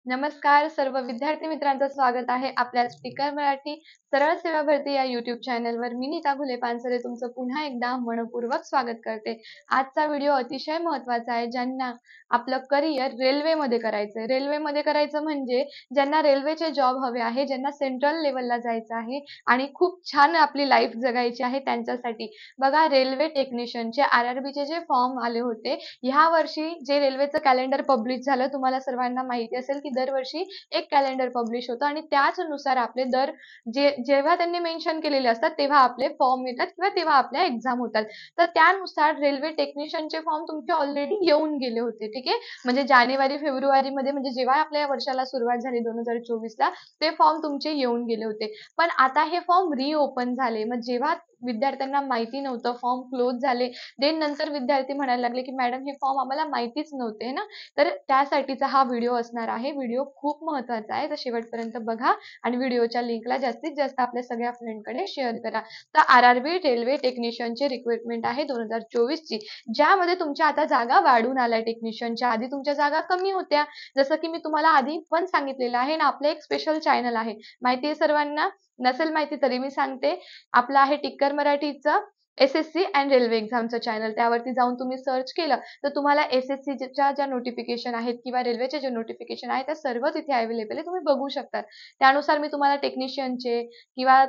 नमस्कार सर्व विद्यार्थी मित्रांचं स्वागत आहे आपल्या स्पीकर मराठी सरळ सेवा भरती या युट्यूब चॅनलवर. मी नीता घुले पानसरे तुमचं पुन्हा एकदा मनपूर्वक स्वागत करते. आजचा व्हिडिओ अतिशय महत्त्वाचा आहे. ज्यांना आपलं करिअर रेल्वेमध्ये करायचंय, रेल्वेमध्ये करायचं म्हणजे ज्यांना रेल्वेचे जॉब हवे आहे, ज्यांना सेंट्रल लेवलला जायचं आहे आणि खूप छान आपली लाईफ जगायची आहे त्यांच्यासाठी. बघा, रेल्वे टेक्निशियनचे RRBचे जे फॉर्म आले होते, ह्या वर्षी जे रेल्वेचं कॅलेंडर पब्लिश झालं, तुम्हाला सर्वांना माहिती असेल की दरवर्षी एक कॅलेंडर पब्लिश होतं आणि त्याचनुसार आपले दर जेव्हा त्यांनी मेन्शन केलेले असतात तेव्हा आपले फॉर्म येतात किंवा तेव्हा आपल्या एक्झाम होतात. तर त्यानुसार रेल्वे टेक्निशियनचे फॉर्म तुमचे ऑलरेडी येऊन गेले होते. ठीक आहे, म्हणजे जानेवारी फेब्रुवारी मध्ये, म्हणजे जेव्हा आपल्या या वर्षाला सुरुवात झाली 2024 ला, ते फॉर्म तुमचे येऊन गेले होते. पण आता हे फॉर्म रिओपन झाले. मग जेव्हा विद्यार्थ्यांना माहिती नव्हतं, फॉर्म क्लोज झाले, देन नंतर विद्यार्थी म्हणायला लागले की मॅडम हे फॉर्म आम्हाला माहितीच नव्हते ना. तर त्यासाठीचा हा व्हिडिओ असणार आहे. व्हिडिओ खूप महत्त्वाचा आहे, तर शेवटपर्यंत बघा आणि व्हिडिओच्या लिंकला जास्तीत जास्त आपल्या सगळ्या फ्रेंडकडे शेअर करा. तर RRB रेल्वे टेक्निशियनची रिक्रुटमेंट आहे 2024 ची, ज्यामध्ये तुमच्या आता जागा वाढून आल्या. टेक्निशियनच्या आधी तुमच्या जागा कमी होत्या. जसं की मी तुम्हाला आधी पण सांगितलेलं आहे ना, आपलं एक स्पेशल चॅनल आहे, माहिती आहे सर्वांना. नसेल माहिती तरी मी सांगते, आपलं आहे टिक्कर मराठीचं SSC अँड रेल्वे एक्झामचं चॅनल. त्यावरती जाऊन तुम्ही सर्च केलं तर तुम्हाला SSCच्या ज्या नोटिफिकेशन आहेत किंवा रेल्वेचे जे नोटिफिकेशन आहेत, त्या सर्व तिथे अवेलेबल आहे, तुम्ही बघू शकता. त्यानुसार मी तुम्हाला टेक्निशियनचे किंवा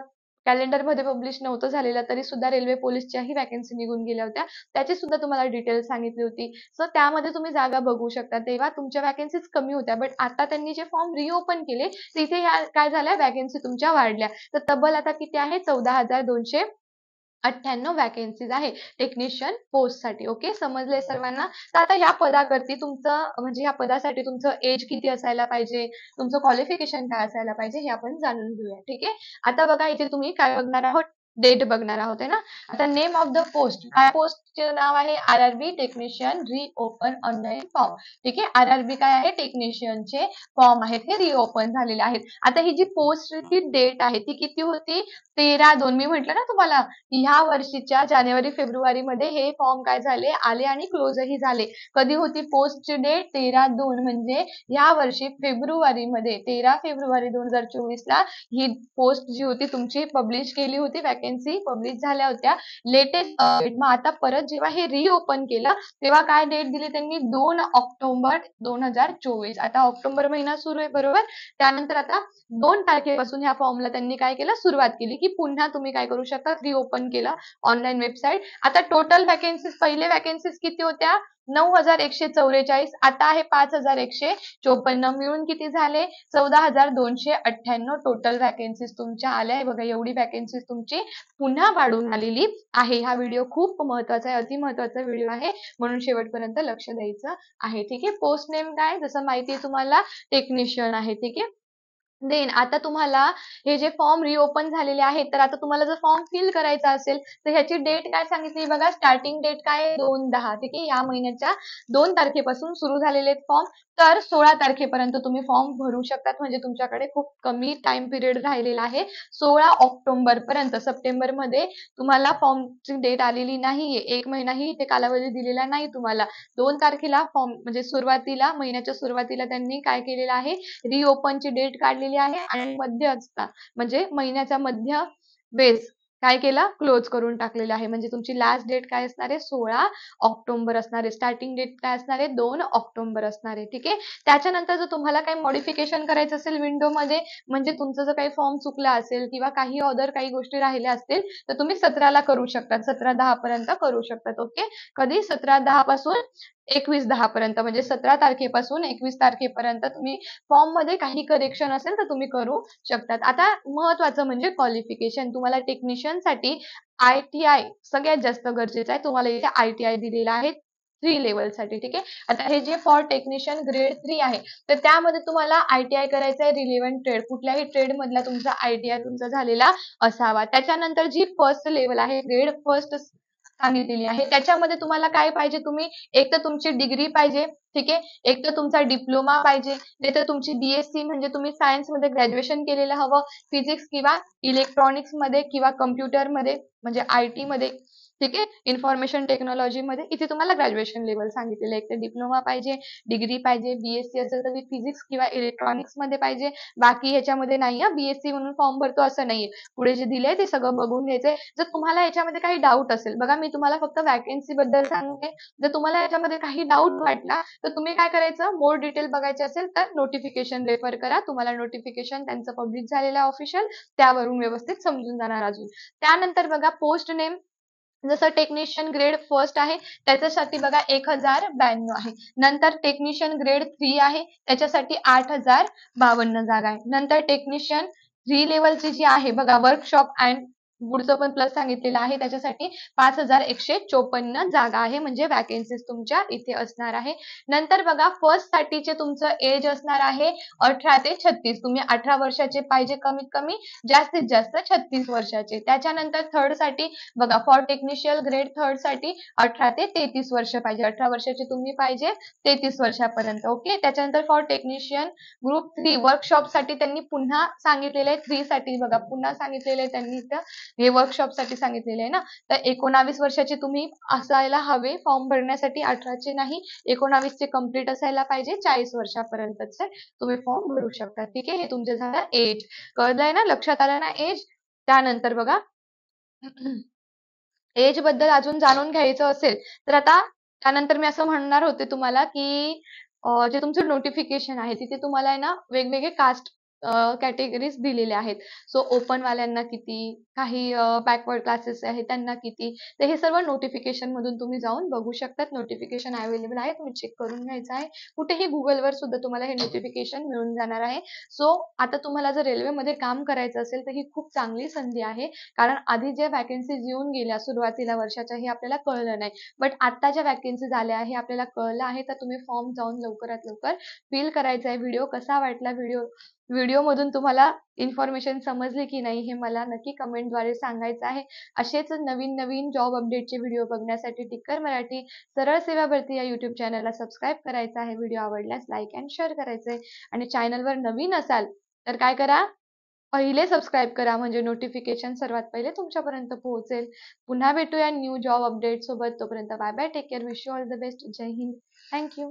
कॅलेंडरमध्ये पब्लिश नव्हतं झालेलं तरी सुद्धा रेल्वे पोलीसच्याही वॅकन्सी निघून गेल्या होत्या, त्याची सुद्धा तुम्हाला डिटेल सांगितली होती. सो त्यामध्ये तुम्ही जागा बघू शकता. तेव्हा तुमच्या वॅकन्सीज कमी होत्या, बट आता त्यांनी जे फॉर्म रिओपन केले तिथे ह्या काय झाल्या, वॅकन्सी तुमच्या वाढल्या. तर तब्बल आता किती आहे, 14,298 वॅकन्सीज आहे टेक्निशियन पोस्टसाठी. ओके, समजले सर्वांना. तर आता ह्या पदाकरती तुमचं म्हणजे ह्या पदासाठी तुमचं एज किती असायला पाहिजे, तुमचं क्वालिफिकेशन काय असायला पाहिजे, हे आपण जाणून घेऊया. ठीक आहे, आता बघा इथे तुम्ही काय बघणार आहोत, डेट बघणार आहोत आहे ना. आता नेम ऑफ द पोस्ट, काय पोस्टचे नाव आहे, RRB technician reopen online form. ठीक आहे, RRB काय आहे, टेक्निशियनचे फॉर्म आहेत, हे रिओपन झालेले आहेत. आता ही जी पोस्टची डेट आहे ती किती होती, 13/2. मी म्हटलं ना तुम्हाला, ह्या वर्षीच्या जानेवारी फेब्रुवारी मध्ये हे फॉर्म काय झाले, आले आणि क्लोजही झाले. कधी होती पोस्टची डेट, 13/2, म्हणजे या वर्षी फेब्रुवारीमध्ये 13 फेब्रुवारी 2024 ला ही पोस्ट जी होती तुमची पब्लिश केली होती, वॅकन्सी पब्लिश झाल्या होत्या लेटेस्ट डेट. मग आता परत जेव्हा हे रिओपन केलं तेव्हा काय डेट दिली त्यांनी, 2 ऑक्टोबर 2024. आता ऑक्टोबर महिना सुरू आहे बरोबर, त्यानंतर आता 2 तारखेपासून ह्या फॉर्मला त्यांनी काय केलं, सुरुवात केली की पुन्हा तुम्ही काय करू शकता, रिओपन केलं ऑनलाईन वेबसाईट. आता टोटल वॅकन्सीज, पहिले वॅकन्सीज किती होत्या, 9,144. आता आहे 5,154. मिळून किती झाले, 14,298 टोटल वॅकन्सीज तुमच्या आल्या आहे. बघा, एवढी वॅकन्सीज तुमची पुन्हा वाढून आलेली आहे. हा व्हिडिओ खूप महत्त्वाचा आहे, अति महत्त्वाचा व्हिडिओ आहे, म्हणून शेवटपर्यंत लक्ष द्यायचं आहे. ठीक आहे, पोस्ट नेम काय, जसं माहिती आहे तुम्हाला, टेक्निशियन आहे. ठीक आहे, देन आता तुम्हाला हे जे फॉर्म रिओपन झालेले आहेत, तर आता तुम्हाला जर फॉर्म फिल करायचा असेल तर ह्याची डेट काय सांगितली बघा, स्टार्टिंग डेट काय, 2/10. ठीक आहे, या महिन्याच्या 2 तारखेपासून सुरू झालेले फॉर्म, तर 16 तारखेपर्यंत तुम्ही फॉर्म भरू शकतात. म्हणजे तुमच्याकडे खूप कमी टाइम पिरियड राहिलेला आहे, 16 ऑक्टोबर पर्यंत. सप्टेंबर मध्ये तुम्हाला फॉर्मची डेट आलेली नाहीये, 1 महिनाही इथे कालावधी दिलेला नाही तुम्हाला. 2 तारखेला फॉर्म म्हणजे सुरुवातीला, महिन्याच्या सुरुवातीला त्यांनी काय केलेलं आहे, रिओपनची डेट काढलेली आहे आणि मध्य असता म्हणजे महिन्याचा मध्य बेस काय केला, क्लोज करून टाकलेला आहे. म्हणजे तुमची लास्ट डेट काय असणार आहे, 16 ऑक्टोबर असणार आहे. स्टार्टिंग डेट काय असणार आहे, 2 ऑक्टोबर असणार आहे. ठीक आहे, त्याच्यानंतर जर तुम्हाला काही मॉडिफिकेशन करायचं असेल विंडोमध्ये, म्हणजे तुमचं जर काही फॉर्म चुकला असेल किंवा काही अदर काही गोष्टी राहिल्या असतील तर तुम्ही 17 करू शकता, 17/10 पर्यंत करू शकतात. ओके, कधी, 17/10 पासून 21/10 पर्यंत, म्हणजे 17 तारखेपासून 21 तारखेपर्यंत तुम्ही फॉर्म मध्ये काही करेक्शन असेल तर तुम्ही करू शकतात. आता महत्वाचं म्हणजे क्वालिफिकेशन. तुम्हाला टेक्निशियन साठी ITI सगळ्यात जास्त गरजेचं आहे. तुम्हाला इथे ITI दिलेला आहे 3 लेवल साठी. ठीक आहे, आता हे जे फॉर टेक्निशियन ग्रेड 3 आहे, तर त्यामध्ये तुम्हाला ITI करायचं आहे रिलेव्हंट ट्रेड, कुठल्याही ट्रेड मधला तुमचा ITI तुमचा झालेला असावा. त्याच्यानंतर जी फर्स्ट लेवल आहे, ग्रेड फर्स्ट सांगितलेली आहे, त्याच्यामध्ये तुम्हाला काय पाहिजे, तुम्ही एक तर तुमची डिग्री पाहिजे. ठीक आहे, एक तर तुमचा डिप्लोमा पाहिजे, नाही तर तुमची BSc म्हणजे तुम्ही सायन्स मध्ये ग्रॅज्युएशन केलेलं हवं, फिजिक्स किंवा इलेक्ट्रॉनिक्स मध्ये किंवा कम्प्युटर मध्ये म्हणजे IT मध्ये ठीक आहे. इन्फॉर्मेशन टेक्नॉलॉजी मध्ये इथे तुम्हाला ग्रॅज्युएशन लेवल सांगितलेलं आहे. एक तर डिप्लोमा पाहिजे, डिग्री पाहिजे, बीएससी असेल तर फिजिक्स किंवा इलेक्ट्रॉनिक्स मध्ये पाहिजे. बाकी ह्याच्यामध्ये नाही आहे, बीएससी म्हणून फॉर्म भरतो असं नाहीये. पुढे जे दिलंय ते सगळं बघून घ्यायचंय. जर तुम्हाला याच्यामध्ये काही डाऊट असेल, बघा मी तुम्हाला फक्त वॅकन्सी बद्दल सांगते. जर तुम्हाला याच्यामध्ये काही डाऊट वाटला तर तुम्ही काय करायचं, मोर डिटेल बघायचे असेल तर नोटिफिकेशन रेफर करा. तुम्हाला नोटिफिकेशन त्यांचं पब्लिश झालेलं ऑफिशियल त्यावरून व्यवस्थित समजून जाणार अजून. त्यानंतर बघा पोस्ट नेम, जसं टेक्निशियन ग्रेड फर्स्ट आहे त्याच्यासाठी बघा 1092 आहे. नंतर टेक्निशियन ग्रेड 3 आहे त्याच्यासाठी 8052 जागा आहे. नंतर टेक्निशियन 3 लेवलची जी आहे बघा वर्कशॉप अँड पुढचं पण प्लस सांगितलेलं आहे त्याच्यासाठी 5154 जागा आहे, म्हणजे वॅकन्सीज तुमच्या इथे असणार आहे. नंतर बघा फर्स्ट साठीचे तुमचं एज असणार आहे 18 ते 36. तुम्ही 18 वर्षाचे पाहिजे कमीत कमी, जास्तीत जास्त 36 वर्षाचे. त्याच्यानंतर थर्ड साठी बघा फॉर टेक्निशियल ग्रेड थर्ड साठी 18 ते 33 वर्ष पाहिजे. 18 वर्षाचे तुम्ही पाहिजे 33 वर्षापर्यंत. ओके. त्याच्यानंतर फॉर टेक्निशियन ग्रुप 3 वर्कशॉप साठी त्यांनी पुन्हा सांगितलेलं आहे 3 साठी बघा पुन्हा सांगितलेलं आहे त्यांनी इथं, हे वर्कशॉप साठी सांगितलेलं आहे ना. तर 19 वर्षाचे तुम्ही असायला हवे फॉर्म भरण्यासाठी, 18चे नाही. 19चे कंप्लीट असायला पाहिजे, 40 वर्षापर्यंतचे तुम्ही फॉर्म भरू शकता. ठीक आहे. हे तुमचं झालं एज. कळलंय ना, लक्षात आलं ना एज. त्यानंतर बघा एज बद्दल अजून जाणून घ्यायचं असेल तर आता त्यानंतर मी असं म्हणणार होते तुम्हाला की जे तुमचं नोटिफिकेशन आहे तिथे तुम्हाला आहे ना वेगवेगळे कास्ट कॅटेगरीज दिलेल्या आहेत. सो ओपन वाल्यांना किती, काही बॅकवर्ड क्लासेस आहेत त्यांना किती, तर हे सर्व नोटिफिकेशन मधून तुम्ही जाऊन बघू शकतात. नोटिफिकेशन अवेलेबल आहे, तुम्ही चेक करून घ्यायचं आहे. कुठेही गुगलवर सुद्धा तुम्हाला हे नोटिफिकेशन मिळून जाणार आहे. सो आता तुम्हाला जर रेल्वेमध्ये काम करायचं असेल तर ही खूप चांगली संधी आहे. कारण आधी ज्या वॅकन्सीज येऊन गेल्या सुरुवातीला वर्षाच्या हे आपल्याला कळलं नाही, बट आता ज्या वॅकन्सीज आल्या हे आपल्याला कळलं आहे. तर तुम्ही फॉर्म जाऊन लवकरात लवकर फिल करायचा आहे. व्हिडिओ कसा वाटला, व्हिडिओ मधून तुम्हाला इन्फॉर्मेशन समजली की नाही हे मला नक्की कमेंटद्वारे सांगायचं आहे. असेच नवीन नवीन जॉब अपडेटचे व्हिडिओ बघण्यासाठी टिक्कर मराठी सरळ सेवा भरती या युट्यूब चॅनलला सबस्क्राईब करायचं आहे. व्हिडिओ आवडल्यास लाईक अँड शेअर करायचं आहे. आणि चॅनलवर नवीन असाल तर काय करा, पहिले सबस्क्राईब करा, म्हणजे नोटिफिकेशन सर्वात पहिले तुमच्यापर्यंत पोहोचेल. पुन्हा भेटूया न्यू जॉब अपडेट सोबत. तोपर्यंत bye bye, take care, wish you all the best. जय हिंद. थँक्यू.